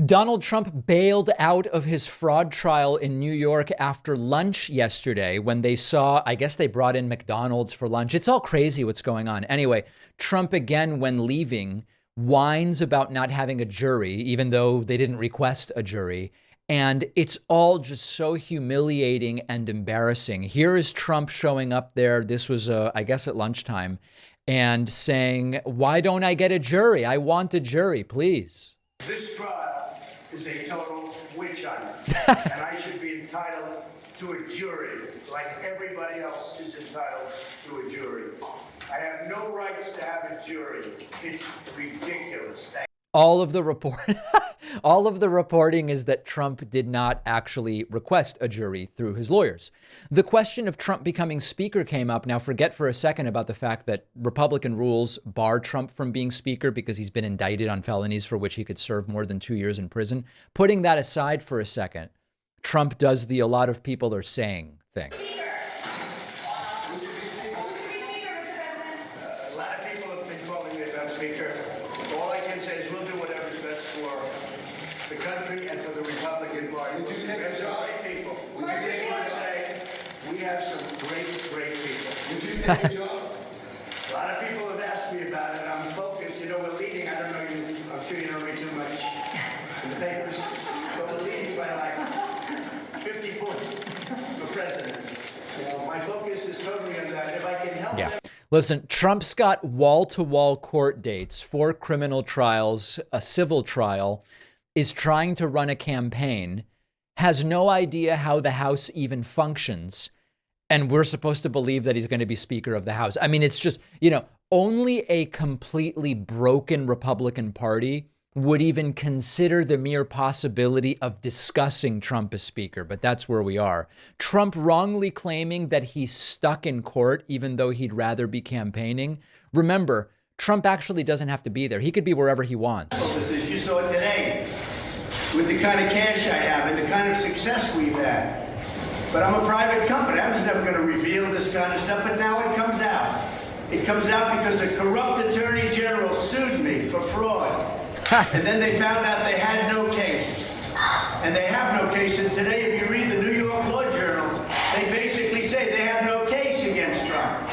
Donald Trump bailed out of his fraud trial in New York after lunch yesterday when they saw, I guess they brought in McDonald's for lunch. It's all crazy what's going on. Anyway, Trump again, when leaving, whines about not having a jury, even though they didn't request a jury. And it's all just so humiliating and embarrassing. Here is Trump showing up there. This was, I guess, at lunchtime and saying, why don't I get a jury? I want a jury, please. This trial is a total witch hunt, and I should be entitled to a jury like everybody else is entitled to a jury. I have no rights to have a jury. It's ridiculous. All of the reporting is that Trump did not actually request a jury through his lawyers. The question of Trump becoming speaker came up. Now, forget for a second about the fact that Republican rules bar Trump from being speaker because he's been indicted on felonies for which he could serve more than 2 years in prison. Putting that aside for a second, Trump does the a lot of people are saying thing. A lot of people have been calling me about Speaker. All I can say is we'll do whatever's best for the country and for the Republican Party. We have some great people. We have some great people. Would you take a job? A lot of people have asked me about it. I'm focused. You know, we're leading. I don't know you. I'm sure you don't read too much in the papers, but we're leading by like 50 points for president. You know, my focus is totally on that. If I can help them. Listen, Trump's got wall-to-wall court dates, 4 criminal trials, a civil trial, is trying to run a campaign, has no idea how the House even functions, and we're supposed to believe that he's going to be Speaker of the House. I mean, it's just, you know, only a completely broken Republican Party would even consider the mere possibility of discussing Trump as speaker, but that's where we are. Trump wrongly claiming that he's stuck in court, even though he'd rather be campaigning. Remember, Trump actually doesn't have to be there. He could be wherever he wants. You saw it today with the kind of cash I have and the kind of success we've had. But I'm a private company. I was never going to reveal this kind of stuff, but now it comes out. It comes out because a corrupt attorney general sued me for fraud. And then they found out they had no case. And they have no case. And today, if you read the New York law journals, they basically say they have no case against Trump.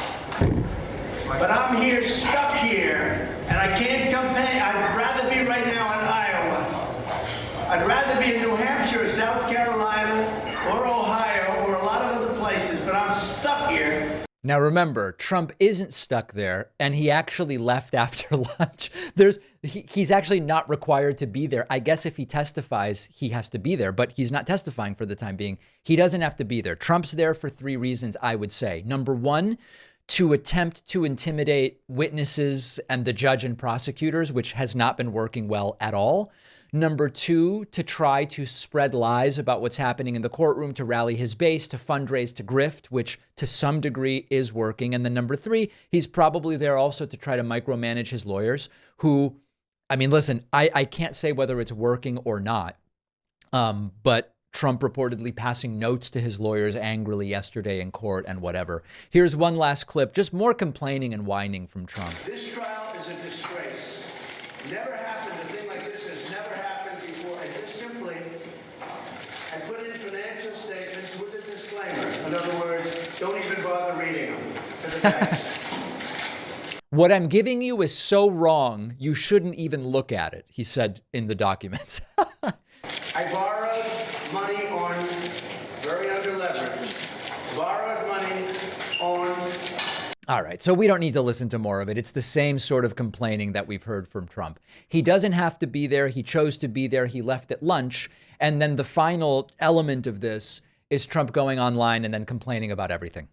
But I'm here, stuck here, and I can't campaign. I'd rather be right now in Iowa. I'd rather be in New Hampshire, or South Carolina, or Ohio, or a lot of other places, but I'm stuck here. Now, remember, Trump isn't stuck there, and he actually left after lunch. He's actually not required to be there. I guess if he testifies, he has to be there, but he's not testifying for the time being. He doesn't have to be there. Trump's there for 3 reasons, I would say. Number one, to attempt to intimidate witnesses and the judge and prosecutors, which has not been working well at all. Number two, to try to spread lies about what's happening in the courtroom, to rally his base, to fundraise, to grift, which to some degree is working. And then number three, he's probably there also to try to micromanage his lawyers who, I mean, listen, I can't say whether it's working or not, but Trump reportedly passing notes to his lawyers angrily yesterday in court and whatever. Here's one last clip, just more complaining and whining from Trump. This trial is a disgrace. Never happened. A thing like this has never happened before. I just simply, I put in financial statements with a disclaimer. In other words, don't even bother reading them. To the banks. What I'm giving you is so wrong, you shouldn't even look at it, he said in the documents. I borrowed money on, very under leverage, borrowed money on. All right, so we don't need to listen to more of it. It's the same sort of complaining that we've heard from Trump. He doesn't have to be there. He chose to be there. He left at lunch. And then the final element of this is Trump going online and then complaining about everything.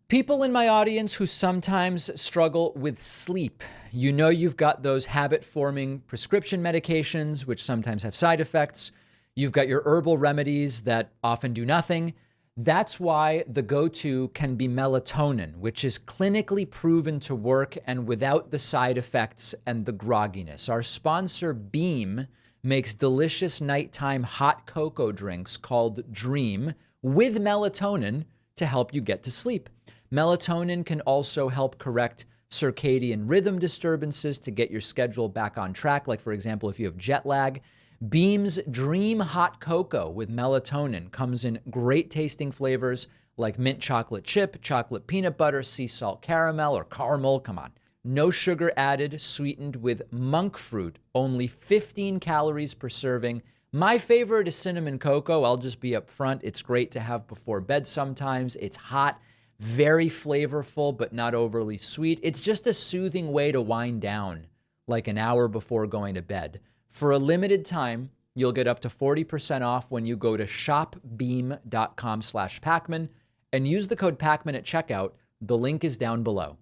People in my audience who sometimes struggle with sleep. You know, you've got those habit-forming prescription medications, which sometimes have side effects. You've got your herbal remedies that often do nothing. That's why the go-to can be melatonin, which is clinically proven to work and without the side effects and the grogginess. Our sponsor, Beam, makes delicious nighttime hot cocoa drinks called Dream with melatonin to help you get to sleep. Melatonin can also help correct circadian rhythm disturbances to get your schedule back on track. Like, for example, if you have jet lag, Beam's Dream Hot Cocoa with melatonin comes in great tasting flavors like mint chocolate chip, chocolate peanut butter, sea salt caramel, or caramel. Come on. No sugar added, sweetened with monk fruit, only 15 calories per serving. My favorite is cinnamon cocoa. I'll just be upfront. It's great to have before bed sometimes. It's hot, very flavorful, but not overly sweet. It's just a soothing way to wind down like an hour before going to bed. For a limited time, you'll get up to 40% off when you go to shopbeam.com/Pacman and use the code Pacman at checkout. The link is down below.